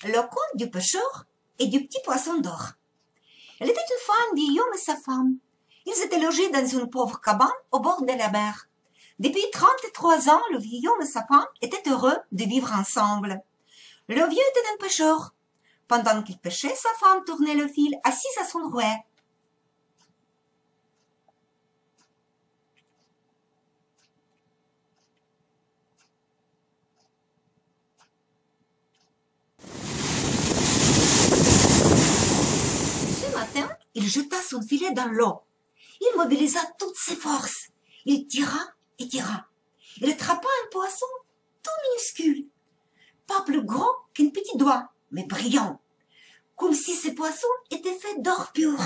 Le conte du pêcheur et du petit poisson d'or. Il était une fois un vieil homme et sa femme. Ils étaient logés dans une pauvre cabane au bord de la mer. Depuis 33 ans, le vieil homme et sa femme étaient heureux de vivre ensemble. Le vieux était un pêcheur. Pendant qu'il pêchait, sa femme tournait le fil, assise à son rouet. Ce matin, il jeta son filet dans l'eau. Il mobilisa toutes ses forces. Il tira et tira. Il attrapa un poisson tout minuscule, pas plus grand qu'un petit doigt, mais brillant, comme si ce poisson était fait d'or pur.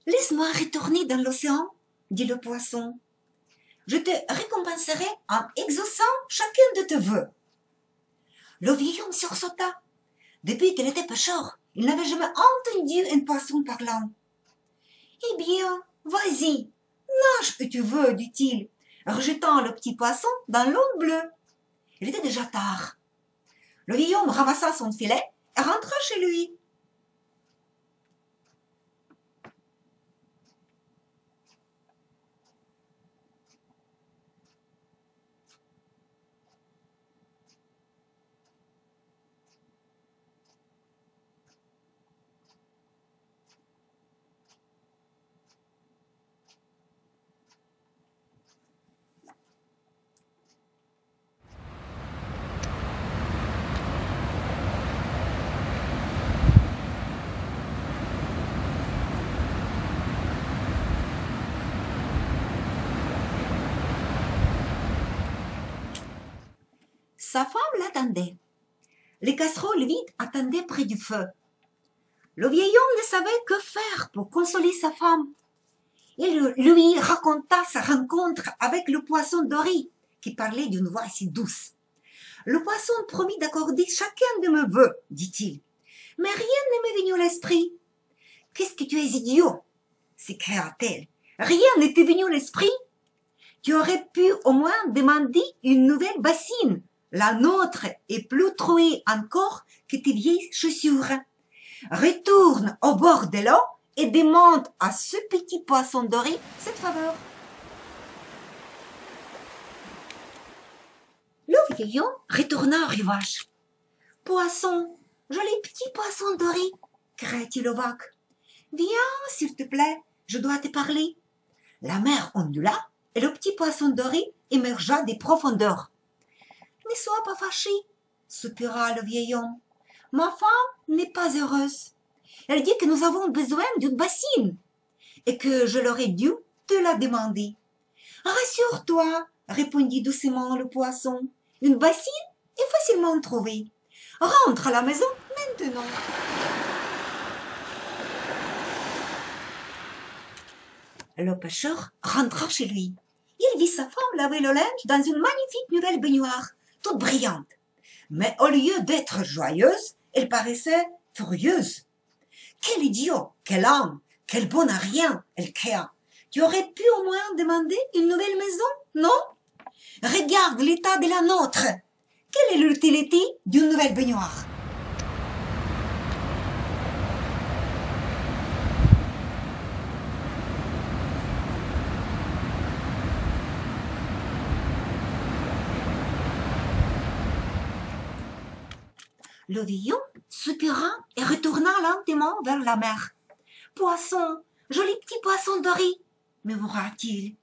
Laisse-moi retourner dans l'océan, dit le poisson. Je te récompenserai en exaucant chacun de tes vœux. Le vieil homme sursauta. Depuis qu'il était pêcheur, il n'avait jamais entendu un poisson parlant. Eh bien, vas-y, nage où tu veux, dit-il, rejetant le petit poisson dans l'eau bleue. Il était déjà tard. Le vieil homme ramassa son filet et rentra chez lui. Sa femme l'attendait. Les casseroles vides attendaient près du feu. Le vieil homme ne savait que faire pour consoler sa femme. Il lui raconta sa rencontre avec le poisson doré, qui parlait d'une voix si douce. Le poisson promit d'accorder chacun de mes vœux, dit-il. Mais rien ne m'est venu à l'esprit. Qu'est-ce que tu es idiot, s'écria-t-elle. Rien ne t'est venu à l'esprit. Tu aurais pu au moins demander une nouvelle bassine. La nôtre est plus trouée encore que tes vieilles chaussures. Retourne au bord de l'eau et demande à ce petit poisson doré cette faveur. Le vieil homme retourna au rivage. Poisson, joli petit poisson doré, cria-t-il au vague. Viens, s'il te plaît, je dois te parler. La mer ondula et le petit poisson doré émergea des profondeurs. Ne sois pas fâché, soupira le vieil homme. Ma femme n'est pas heureuse. Elle dit que nous avons besoin d'une bassine et que je l'aurais dû te la demander. Rassure-toi, répondit doucement le poisson. Une bassine est facilement trouvée. Rentre à la maison maintenant. Le pêcheur rentra chez lui. Il vit sa femme laver le linge dans une magnifique nouvelle baignoire, toute brillante. Mais au lieu d'être joyeuse, elle paraissait furieuse. Quel idiot, quel âme, quel bon à rien, elle cria. Tu aurais pu au moins demander une nouvelle maison, non? Regarde l'état de la nôtre. Quelle est l'utilité d'une nouvelle baignoire? Le vieil homme soupira et retourna lentement vers la mer. Poisson, joli petit poisson doré, murmura-t-il.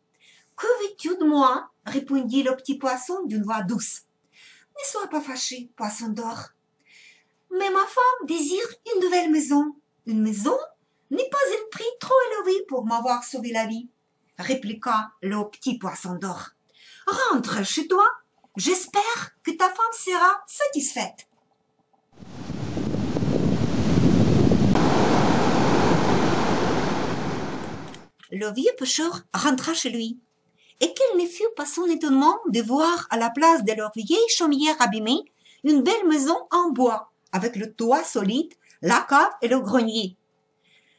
Que veux-tu de moi? Répondit le petit poisson d'une voix douce. Ne sois pas fâché, poisson d'or. Mais ma femme désire une nouvelle maison. Une maison n'est pas un prix trop élevé pour m'avoir sauvé la vie, répliqua le petit poisson d'or. Rentre chez toi. J'espère que ta femme sera satisfaite. Le vieux pêcheur rentra chez lui et quel ne fut pas son étonnement de voir à la place de leur vieille chaumière abîmée une belle maison en bois, avec le toit solide, la cave et le grenier.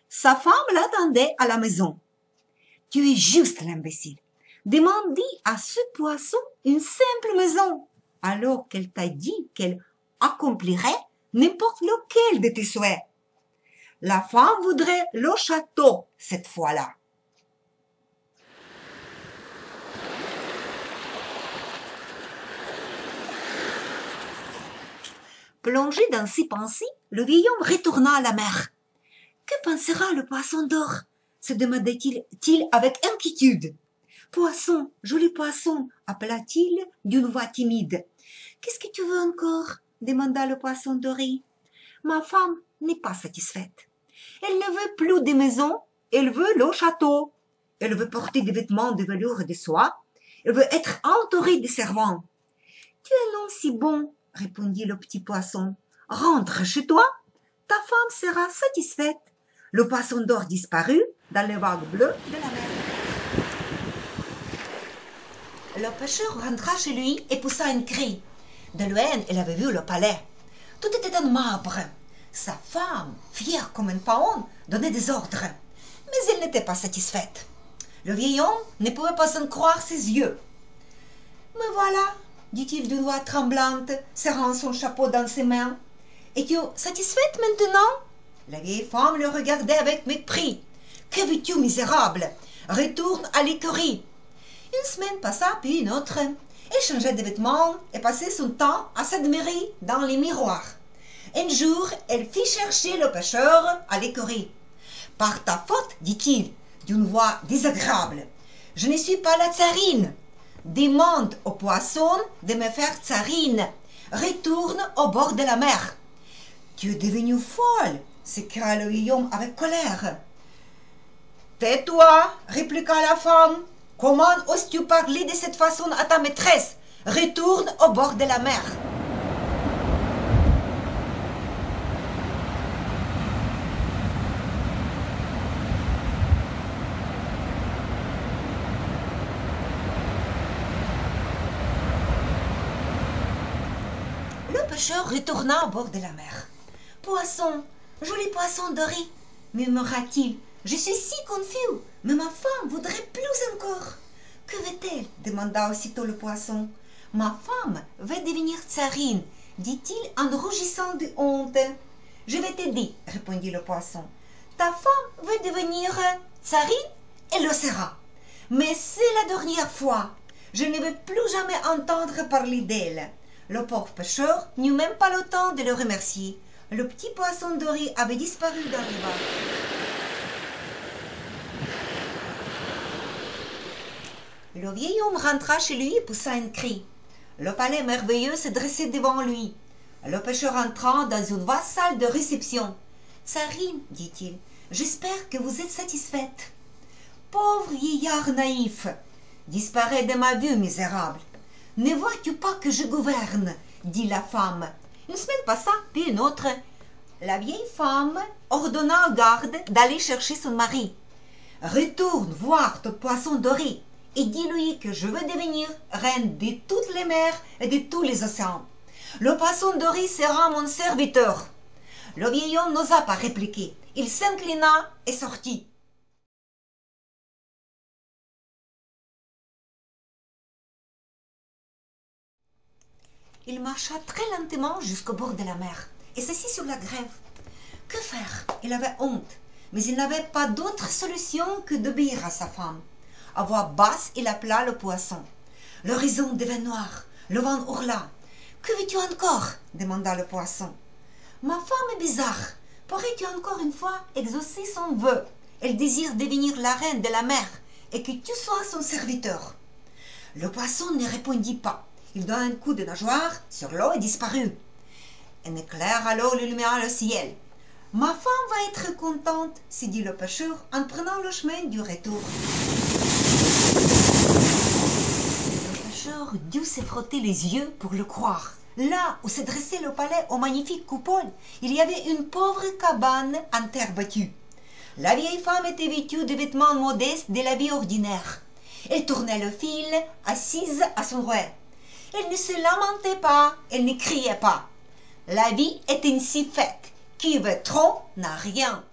Sa femme l'attendait à la maison. « Tu es juste l'imbécile. Demandez à ce poisson une simple maison, alors qu'elle t'a dit qu'elle accomplirait n'importe lequel de tes souhaits. La femme voudrait le château cette fois-là. » Plongé dans ses pensées, le vieil homme retourna à la mer. « Que pensera le poisson d'or ?» se demandait-il avec inquiétude. « Poisson, joli poisson !» appela-t-il d'une voix timide. « Qu'est-ce que tu veux encore ?» demanda le poisson doré. « Ma femme n'est pas satisfaite. Elle ne veut plus de maison, elle veut le château. Elle veut porter des vêtements de velours et de soie. Elle veut être entourée de servants. »« Tu es un nom si bon !» répondit le petit poisson. « Rentre chez toi, ta femme sera satisfaite. » Le poisson d'or disparut dans les vagues bleues de la mer. Le pêcheur rentra chez lui et poussa un cri. De loin, il avait vu le palais. Tout était en marbre. Sa femme, fière comme un paon, donnait des ordres. Mais elle n'était pas satisfaite. Le vieil homme ne pouvait pas en croire ses yeux. « Me voilà !» dit-il d'une voix tremblante, serrant son chapeau dans ses mains. « Es-tu satisfaite maintenant ?» La vieille femme le regardait avec mépris. « Que veux-tu, misérable? Retourne à l'écurie. » Une semaine passa, puis une autre. Elle changeait de vêtements et passait son temps à s'admirer dans les miroirs. Un jour, elle fit chercher le pêcheur à l'écurie. « Par ta faute, dit-il, d'une voix désagréable, je ne suis pas la tsarine. Demande au poisson de me faire tsarine. Retourne au bord de la mer. »« Tu es devenue folle !» s'écria le vieil homme avec colère. « Tais-toi !» répliqua la femme. « Comment oses-tu parler de cette façon à ta maîtresse? Retourne au bord de la mer. » Le pêcheur retourna au bord de la mer. « Poisson, joli poisson doré, murmura-t-il, je suis si confus, mais ma femme voudrait plus encore. »« Que veut-elle » demanda aussitôt le poisson. « Ma femme veut devenir tsarine, dit-il en rougissant de honte. »« Je vais t'aider, répondit le poisson. Ta femme veut devenir tsarine, elle le sera. Mais c'est la dernière fois. Je ne veux plus jamais entendre parler d'elle. » Le pauvre pêcheur n'eut même pas le temps de le remercier. Le petit poisson doré avait disparu dans les vagues. Le vieil homme rentra chez lui et poussa un cri. Le palais merveilleux se dressait devant lui. Le pêcheur entra dans une vaste salle de réception. « Tsarine, dit-il, j'espère que vous êtes satisfaite. »« Pauvre vieillard naïf, disparais de ma vue, misérable. Ne vois-tu pas que je gouverne ?» dit la femme. Une semaine passa, puis une autre. La vieille femme ordonna au garde d'aller chercher son mari. « Retourne voir ton poisson doré et dis-lui que je veux devenir reine de toutes les mers et de tous les océans. Le poisson doré sera mon serviteur. » Le vieil homme n'osa pas répliquer. Il s'inclina et sortit. Il marcha très lentement jusqu'au bord de la mer et s'assit sur la grève. Que faire? Il avait honte, mais il n'avait pas d'autre solution que d'obéir à sa femme. À voix basse, il appela le poisson. L'horizon devint noir, le vent hurla. « Que veux-tu encore ?» demanda le poisson. « Ma femme est bizarre. Pourrais-tu encore une fois exaucer son vœu? Elle désire devenir la reine de la mer et que tu sois son serviteur. » Le poisson ne répondit pas. Il donna un coup de nageoire sur l'eau et disparut. Un éclair alors illumina le ciel. « Ma femme va être contente, » se dit le pêcheur en prenant le chemin du retour. Le pêcheur dut se frotter les yeux pour le croire. Là où se dressait le palais aux magnifiques coupoles, il y avait une pauvre cabane en terre battue. La vieille femme était vêtue de vêtements modestes de la vie ordinaire. Elle tournait le fil, assise à son rouet. Elle ne se lamentait pas, elle ne criait pas. La vie est ainsi faite. Qui veut trop n'a rien.